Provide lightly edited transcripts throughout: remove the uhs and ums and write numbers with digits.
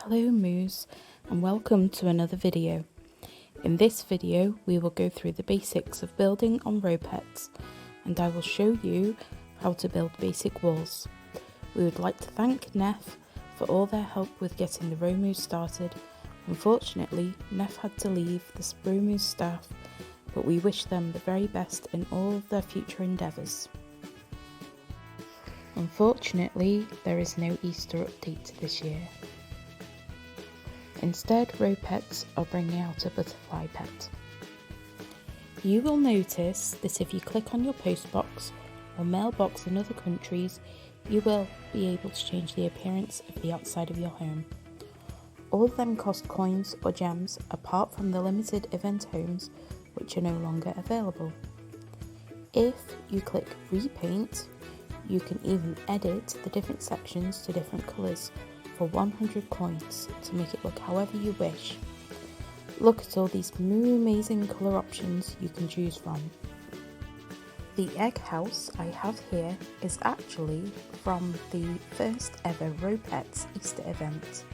Hello Moos, and welcome to another video. In this video we will go through the basics of building on ropets, and I will show you how to build basic walls. We would like to thank Neff for all their help with getting the Moos started. Unfortunately, Neff had to leave the Moos staff, but we wish them the very best in all of their future endeavours. Unfortunately, there is no Easter update this year. Instead, ropets are bringing out a butterfly pet. You will notice that if you click on your postbox or mailbox in other countries, you will be able to change the appearance of the outside of your home. All of them cost coins or gems, apart from the limited event homes, which are no longer available. If you click repaint, you can even edit the different sections to different colours for 100 coins to make it look however you wish. Look at all these amazing colour options you can choose from. The egg house I have here is actually from the first ever Ropets Easter event,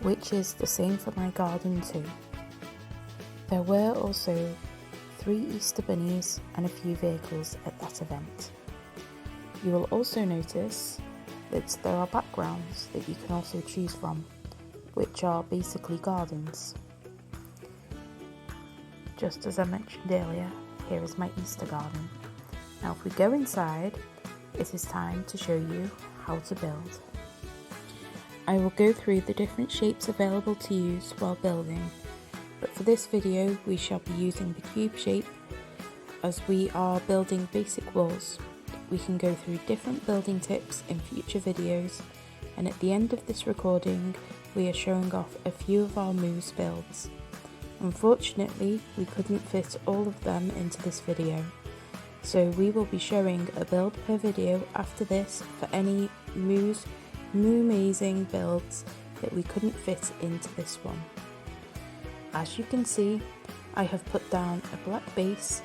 which is the same for my garden too. There were also 3 Easter bunnies and a few vehicles at that event. You will also notice that there are backgrounds that you can also choose from, which are basically gardens. Just as I mentioned earlier, here is my Easter garden. Now if we go inside, it is time to show you how to build. I will go through the different shapes available to use while building, but for this video we shall be using the cube shape as we are building basic walls. We can go through different building tips in future videos, and at the end of this recording we are showing off a few of our Moos builds. Unfortunately, we couldn't fit all of them into this video, so we will be showing a build per video after this for any Moos amazing builds that we couldn't fit into this one. As you can see, I have put down a black base.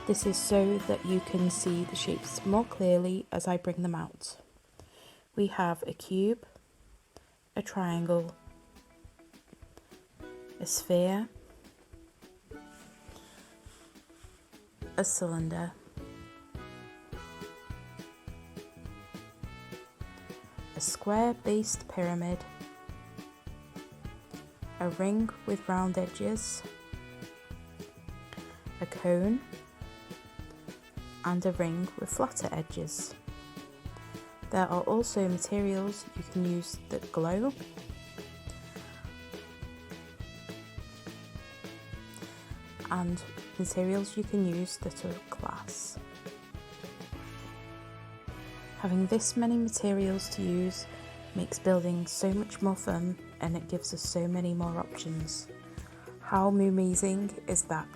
This is so that you can see the shapes more clearly as I bring them out. We have a cube, a triangle, a sphere, a cylinder, a square-based pyramid, a ring with round edges, a cone, and a ring with flatter edges. There are also materials you can use that glow, and materials you can use that are glass. Having this many materials to use makes building so much more fun, and it gives us so many more options. How amazing is that?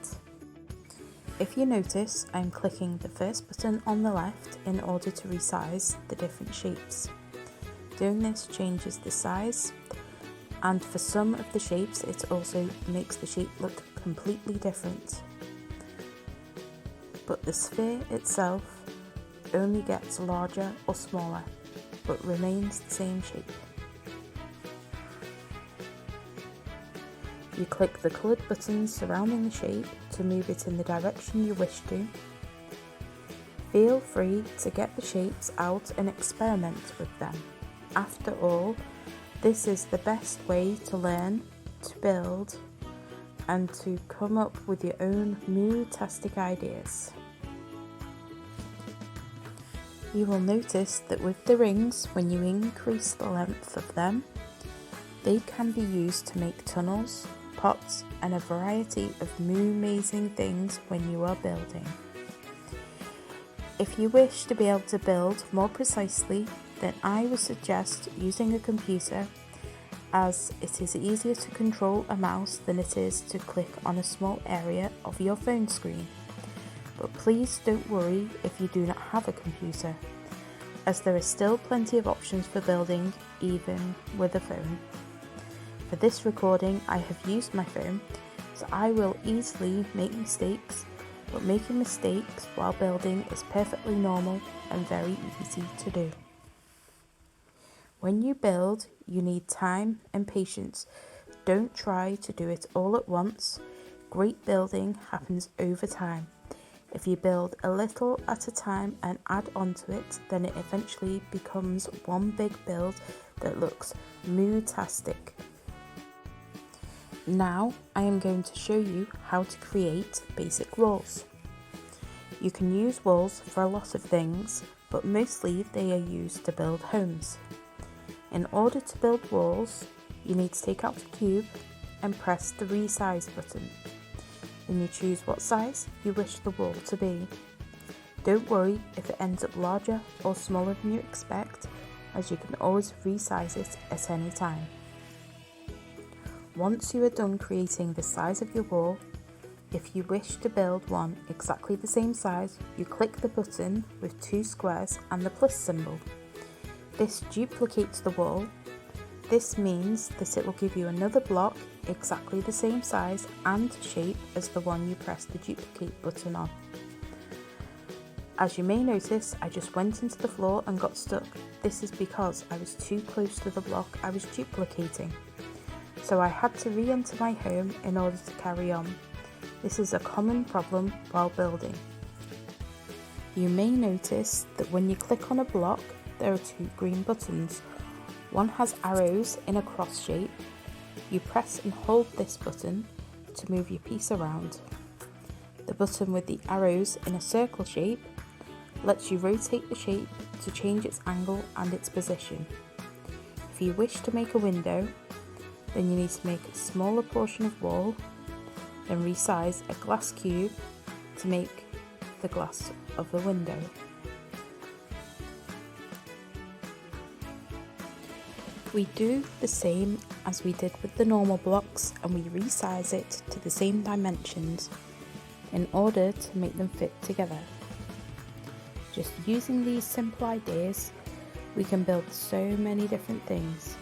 If you notice, I'm clicking the first button on the left in order to resize the different shapes. Doing this changes the size, and for some of the shapes it also makes the shape look completely different. But the sphere itself only gets larger or smaller, but remains the same shape. You click the coloured buttons surrounding the shape to move it in the direction you wish to. Feel free to get the shapes out and experiment with them. After all, this is the best way to learn, to build, and to come up with your own Moo-tastic ideas. You will notice that with the rings, when you increase the length of them, they can be used to make tunnels, pots, and a variety of amazing things when you are building. If you wish to be able to build more precisely, then I would suggest using a computer, as it is easier to control a mouse than it is to click on a small area of your phone screen. But please don't worry if you do not have a computer, as there are still plenty of options for building even with a phone. For this recording I have used my phone, so I will easily make mistakes, but making mistakes while building is perfectly normal and very easy to do. When you build, you need time and patience. Don't try to do it all at once. Great building happens over time. If you build a little at a time and add on to it, then it eventually becomes one big build that looks mootastic. Now I am going to show you how to create basic walls. You can use walls for a lot of things, but mostly they are used to build homes. In order to build walls, you need to take out the cube and press the resize button. Then you choose what size you wish the wall to be. Don't worry if it ends up larger or smaller than you expect, as you can always resize it at any time. Once you are done creating the size of your wall, if you wish to build one exactly the same size, you click the button with 2 squares and the plus symbol. This duplicates the wall. This means that it will give you another block exactly the same size and shape as the one you pressed the duplicate button on. As you may notice, I just went into the floor and got stuck. This is because I was too close to the block I was duplicating. So I had to re-enter my home in order to carry on. This is a common problem while building. You may notice that when you click on a block, there are 2 green buttons. One has arrows in a cross shape. You press and hold this button to move your piece around. The button with the arrows in a circle shape lets you rotate the shape to change its angle and its position. If you wish to make a window, then you need to make a smaller portion of wall, then resize a glass cube to make the glass of the window. We do the same as we did with the normal blocks, and we resize it to the same dimensions in order to make them fit together. Just using these simple ideas, we can build so many different things.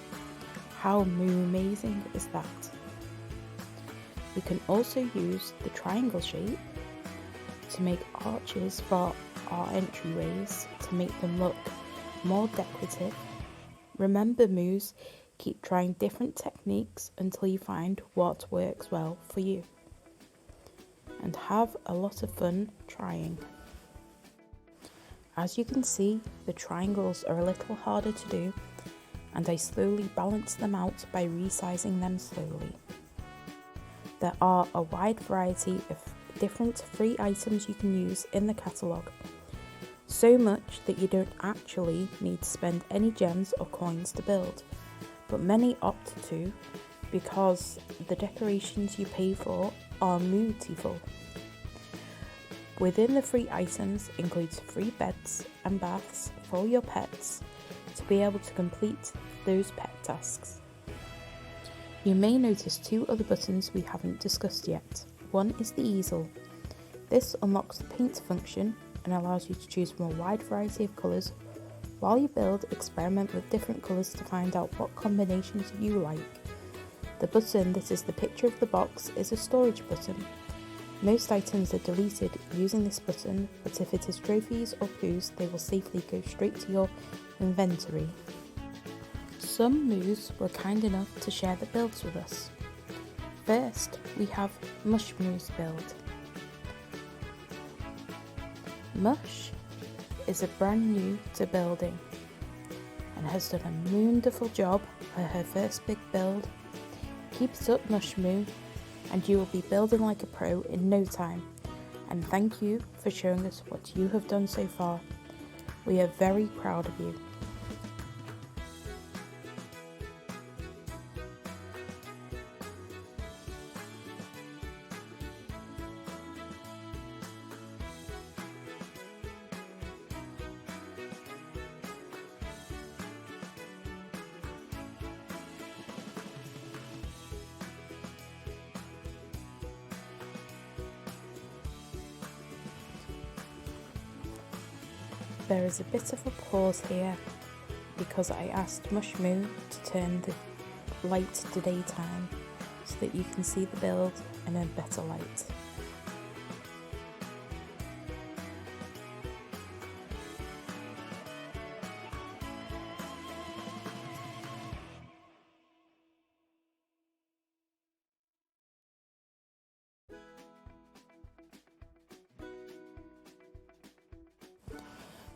How amazing is that? We can also use the triangle shape to make arches for our entryways to make them look more decorative. Remember, Moos, keep trying different techniques until you find what works well for you. And have a lot of fun trying. As you can see, the triangles are a little harder to do, and I slowly balance them out by resizing them slowly. There are a wide variety of different free items you can use in the catalogue. So much that you don't actually need to spend any gems or coins to build, but many opt to because the decorations you pay for are beautiful. Within the free items includes free beds and baths for your pets to be able to complete those pet tasks. You may notice 2 other buttons we haven't discussed yet. One is the easel. This unlocks the paint function and allows you to choose from a wide variety of colours. While you build, experiment with different colours to find out what combinations you like. The button that is the picture of the box is a storage button. Most items are deleted using this button, but if it is trophies or poos, they will safely go straight to your inventory. Some Moos were kind enough to share the builds with us. First, we have Mush Moos build. Mush is a brand new to building and has done a wonderful job for her first big build. Keep it up, Mush Moo, and you will be building like a pro in no time. And thank you for showing us what you have done so far. We are very proud of you. There is a bit of a pause here because I asked Mushmoo to turn the light to daytime so that you can see the build in a better light.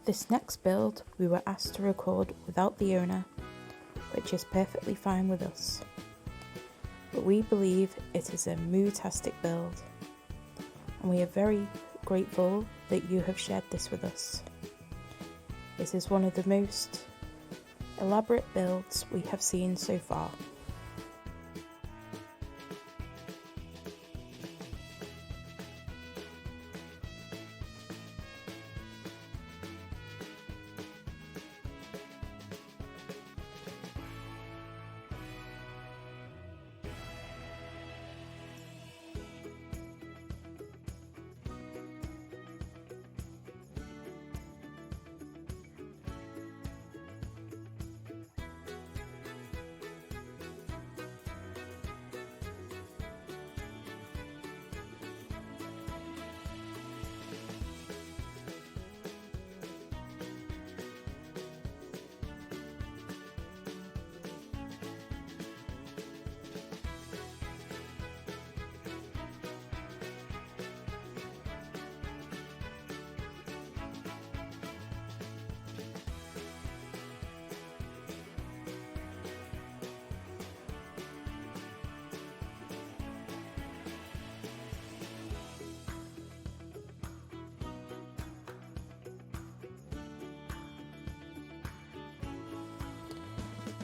This next build we were asked to record without the owner, which is perfectly fine with us. But we believe it is a moo-tastic build, and we are very grateful that you have shared this with us. It is one of the most elaborate builds we have seen so far.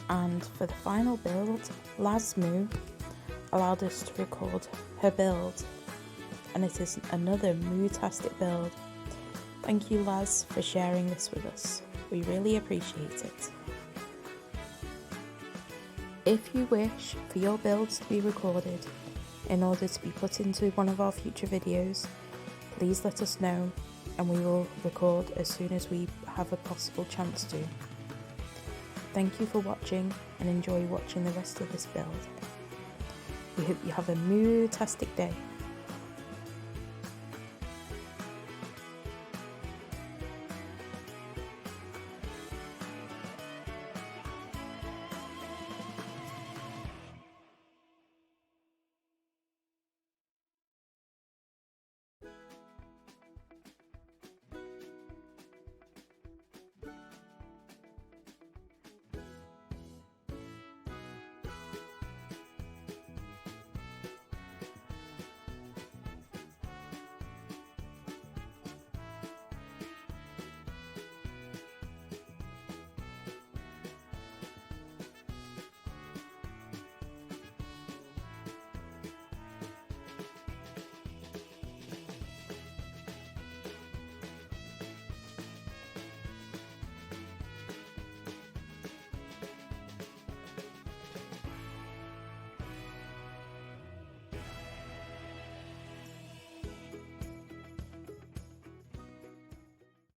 And for the final build, Moo allowed us to record her build, and it is another moo-tastic build. Thank you, Laz, for sharing this with us. We really appreciate it. If you wish for your builds to be recorded in order to be put into one of our future videos, please let us know and we will record as soon as we have a possible chance to. Thank you for watching and enjoy watching the rest of this build. We hope you have a moo-tastic day.